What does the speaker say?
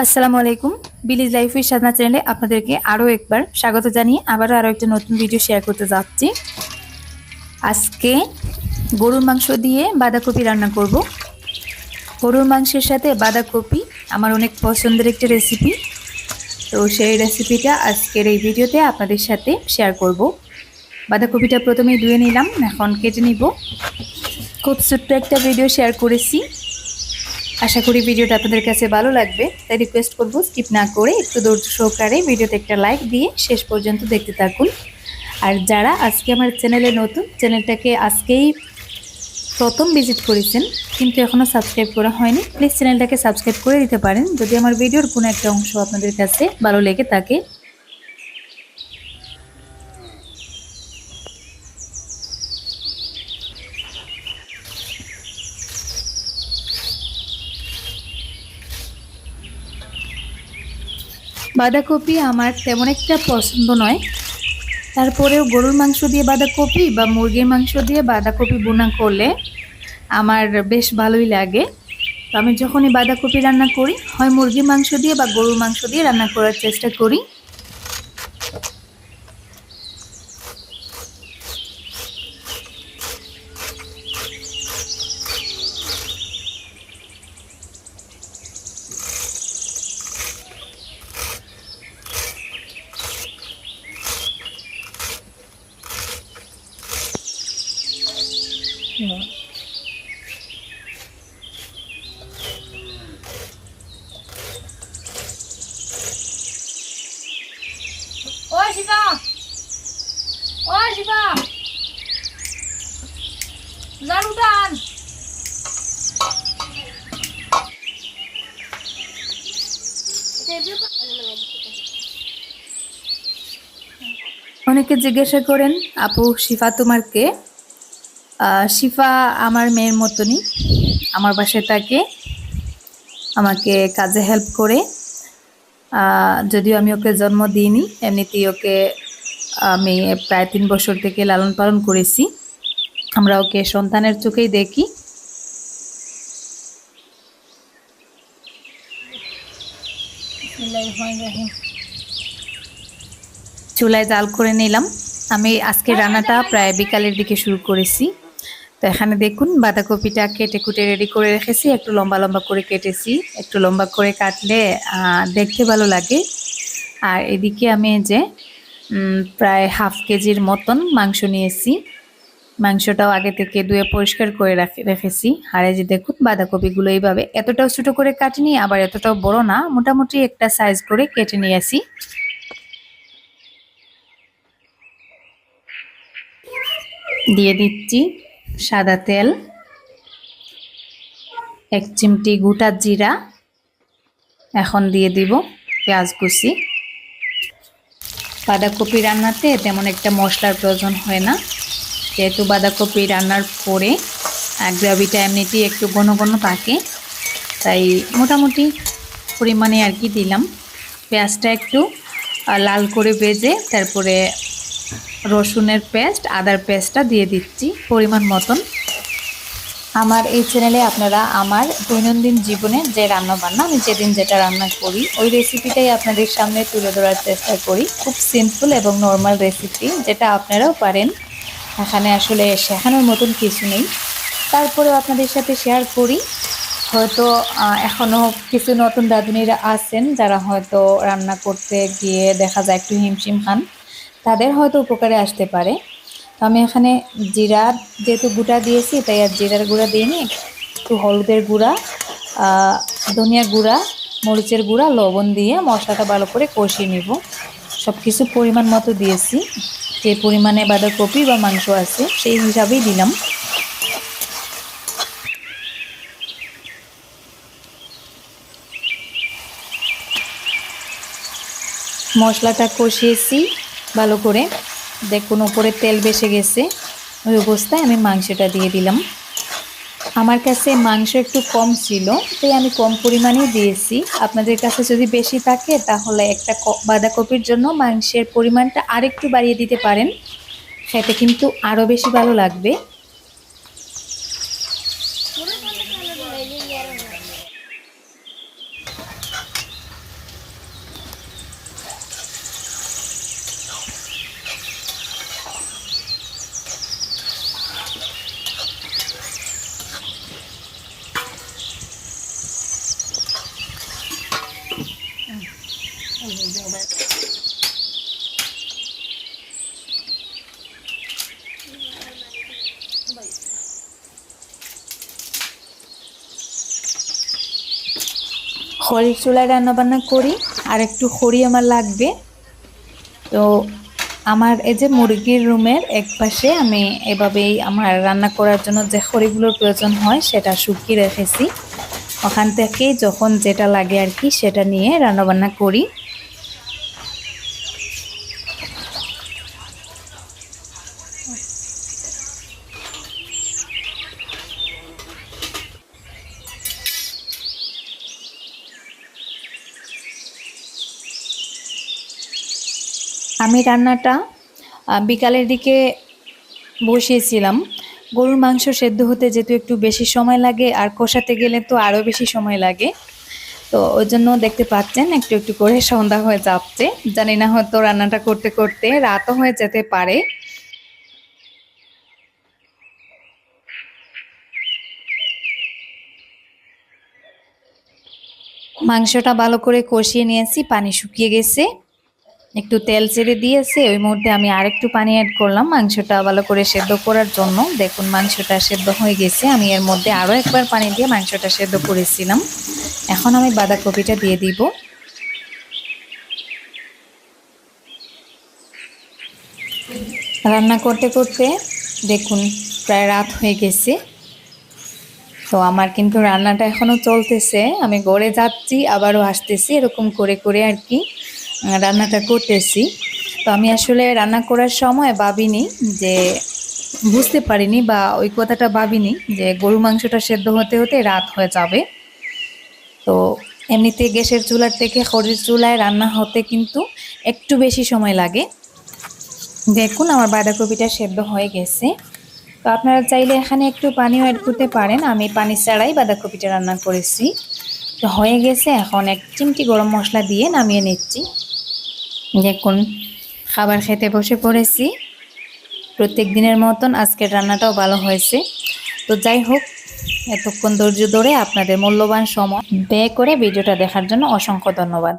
আসসালামু আলাইকুম। বিলিজ life with সাধনা চ্যানেলে আপনাদেরকে আরও একবার স্বাগত জানিয়ে আরও একটা নতুন ভিডিও শেয়ার করতে যাচ্ছি। আজকে গরুর মাংস দিয়ে বাঁধাকপি রান্না করব। গরুর মাংসের সাথে বাঁধাকপি আমার অনেক পছন্দের একটা রেসিপি। তো সেই রেসিপিটা আজকের এই ভিডিওতে আপনাদের সাথে শেয়ার করব। বাঁধাকপিটা প্রথমেই ধুয়ে নিলাম, এখন কেটে নিব। খুব ছোট্ট একটা ভিডিও শেয়ার করেছি, আশা করি ভিডিওটা আপনাদের কাছে ভালো লাগবে। তাই রিকোয়েস্ট করব স্কিপ না করে একটু ধৈর্য সহকারে ভিডিওতে একটা লাইক দিয়ে শেষ পর্যন্ত দেখতে থাকুন। আর যারা আজকে আমার চ্যানেলে নতুন, চ্যানেলটাকে আজকেই প্রথম ভিজিট করেছেন কিন্তু এখনও সাবস্ক্রাইব করা হয়নি, প্লিজ চ্যানেলটাকে সাবস্ক্রাইব করে দিতে পারেন যদি আমার ভিডিওর কোনো একটা অংশ আপনাদের কাছে ভালো লেগে থাকে। বাঁধাকপি আমার তেমন একটা পছন্দ নয়, তারপরেও গরুর মাংস দিয়ে বাঁধাকপি বা মুরগির মাংস দিয়ে বাঁধাকপি বোনা করলে আমার বেশ ভালোই লাগে। তো আমি যখনই বাঁধাকপি রান্না করি হয় মুরগির মাংস দিয়ে বা গরুর মাংস দিয়ে রান্না করার চেষ্টা করি। ও শিবা, ও শিবা, ঝাড়ু টান। অনেকে জিজ্ঞাসা করেন আপু শিফা তোমার কে? শিফা আমার মেয়ের মতনই, আমার বাসায় থাকে, আমাকে কাজে হেল্প করে। যদিও আমি ওকে জন্ম দিইনি, এমনিতেই ওকে আমি প্রায় 3 বছর থেকে লালন পালন করেছি। আমরা ওকে সন্তানের চোখেই দেখি। চুলায় জাল করে নিলাম। আমি আজকে রান্নাটা প্রায় বিকালের দিকে শুরু করেছি। তো এখানে দেখুন বাঁধাকপিটা কেটে কুটে রেডি করে রেখেছি, একটু লম্বা লম্বা করে কেটেছি। একটু লম্বা করে কাটলে দেখতে ভালো লাগে। আর এদিকে আমি যে প্রায় হাফ কেজির মতন মাংস নিয়েছি, মাংসটাও আগে থেকে ধুয়ে পরিষ্কার করে রেখেছি। আর এই যে দেখুন বাঁধাকপিগুলো এইভাবে এতটাও ছোটো করে কাটিনি, আবার এতটাও বড় না, মোটামুটি একটা সাইজ করে কেটে নিয়েছি। দিয়ে দিচ্ছি সাদা তেল, 1 চিমটি গোটা জিরা, এখন দিয়ে দিব পেঁয়াজ কুচি। বাঁধাকপি রান্নাতে তেমন একটা মশলার প্রয়োজন হয় না, যেহেতু বাঁধাকপি রান্নার পরে গ্রেভিটা এমনিতেই একটু ঘন ঘন থাকে, তাই মোটামুটি পরিমাণে আর কি দিলাম। পেঁয়াজটা একটু লাল করে ভেজে তারপরে রসুনের পেস্ট, আদার পেস্টটা দিয়ে দিচ্ছি পরিমাণ মতন। আমার এই চ্যানেলে আপনারা আমার দৈনন্দিন জীবনে যে রান্নাবান্না, আমি যেদিন যেটা রান্না করি ওই রেসিপিটাই আপনাদের সামনে তুলে ধরার চেষ্টা করি। খুব সিম্পল এবং নর্মাল রেসিপি, যেটা আপনারাও পারেন, এখানে আসলে শেখানোর মতন কিছু নেই। তারপরেও আপনাদের সাথে শেয়ার করি। হয়তো এখনও কিছু নতুন রাঁধুনিরা আছেন যারা হয়তো রান্না করতে গিয়ে দেখা যায় একটু হিমশিম খান, তাদের হয়তো উপকারে আসতে পারে। তো আমি এখানে জিরা যেহেতু গুঁড়া দিয়েছি তাই আর জিরার গুঁড়া দিইনি, একটু হলুদের গুঁড়া, ধনিয়া গুঁড়া, মরিচের গুঁড়া, লবণ দিয়ে মশলাটা ভালো করে কষিয়ে নিব। সব কিছু পরিমাণ মতো দিয়েছি, যে পরিমাণে বাঁধাকপি বা মাংস আছে সেই হিসাবেই দিলাম। মশলাটা কষিয়েছি ভালো করে, দেখুন উপরে তেল ভেসে গেছে, ওই অবস্থায় আমি মাংসটা দিয়ে দিলাম। আমার কাছে মাংস একটু কম ছিল তাই আমি কম পরিমাণেই দিয়েছি। আপনাদের কাছে যদি বেশি থাকে তাহলে একটা বাঁধাকপির জন্য মাংসের পরিমাণটা আরেকটু বাড়িয়ে দিতে পারেন, খেতে কিন্তু আরও বেশি ভালো লাগবে। খড়ির চুলায় রান্না বান্না করি, আর একটু খড়ি আমার লাগবে। তো আমার এই যে মুরগির রুমের এক পাশে আমি এভাবেই আমার রান্না করার জন্য যে খড়িগুলোর প্রয়োজন হয় সেটা শুকিয়ে রেখেছি। ওখান থেকে যখন যেটা লাগে আর কি সেটা নিয়ে রান্না বান্না করি। আমি রান্নাটা বিকালের দিকে বসিয়েছিলাম। গরুর মাংস সেদ্ধ হতে যেহেতু একটু বেশি সময় লাগে, আর কষাতে গেলে তো আরও বেশি সময় লাগে। তো ওই জন্য দেখতে পাচ্ছেন একটু একটু করে সন্ধ্যা হয়ে যাচ্ছে। জানি না, হয়তো রান্নাটা করতে করতে রাতও হয়ে যেতে পারে। মাংসটা ভালো করে কষিয়ে নিয়েছি, পানি শুকিয়ে গেছে, একটু তেল ছেড়ে দিয়েছে। ওই মুহূর্তে আমি আরেকটু পানি অ্যাড করলাম মাংসটা ভালো করে সেদ্ধ করার জন্য। দেখুন মাংসটা সেদ্ধ হয়ে গেছে। আমি এর মধ্যে আরও একবার পানি দিয়ে মাংসটা সেদ্ধ করেছিলাম। এখন আমি বাঁধাকপিটা দিয়ে দিব। রান্না করতে করতে দেখুন প্রায় রাত হয়ে গেছে। তো আমার কিন্তু রান্নাটা এখনও চলতেছে। আমি গড়ে যাচ্ছি আবারও আসতেছি, এরকম করে করে আর কি রান্নাটা করতেছি। তো আমি আসলে রান্না করার সময় ভাবিনি যে, বুঝতে পারিনি বা ওই কথাটা ভাবিনি যে গরু মাংসটা সেদ্ধ হতে হতে রাত হয়ে যাবে। তো এমনিতে গ্যাসের চুলার থেকে খড়ির চুলায় রান্না হতে কিন্তু একটু বেশি সময় লাগে। দেখুন আমার বাঁধাকপিটা সেদ্ধ হয়ে গেছে। তো আপনারা চাইলে এখানে একটু পানিও অ্যাড করতে পারেন। আমি পানি ছাড়াই বাঁধাকপিটা রান্না করেছি। তো হয়ে গেছে, এখন এক চিমটি গরম মশলা দিয়ে নামিয়ে নিচ্ছি। দেখুন খাবার খেতে বসে পড়েছি। প্রত্যেক দিনের মতন আজকের রান্নাটাও ভালো হয়েছে। তো যাই হোক, এতক্ষণ ধৈর্য ধরে আপনাদের মূল্যবান সময় ব্যয় করে ভিডিওটা দেখার জন্য অসংখ্য ধন্যবাদ।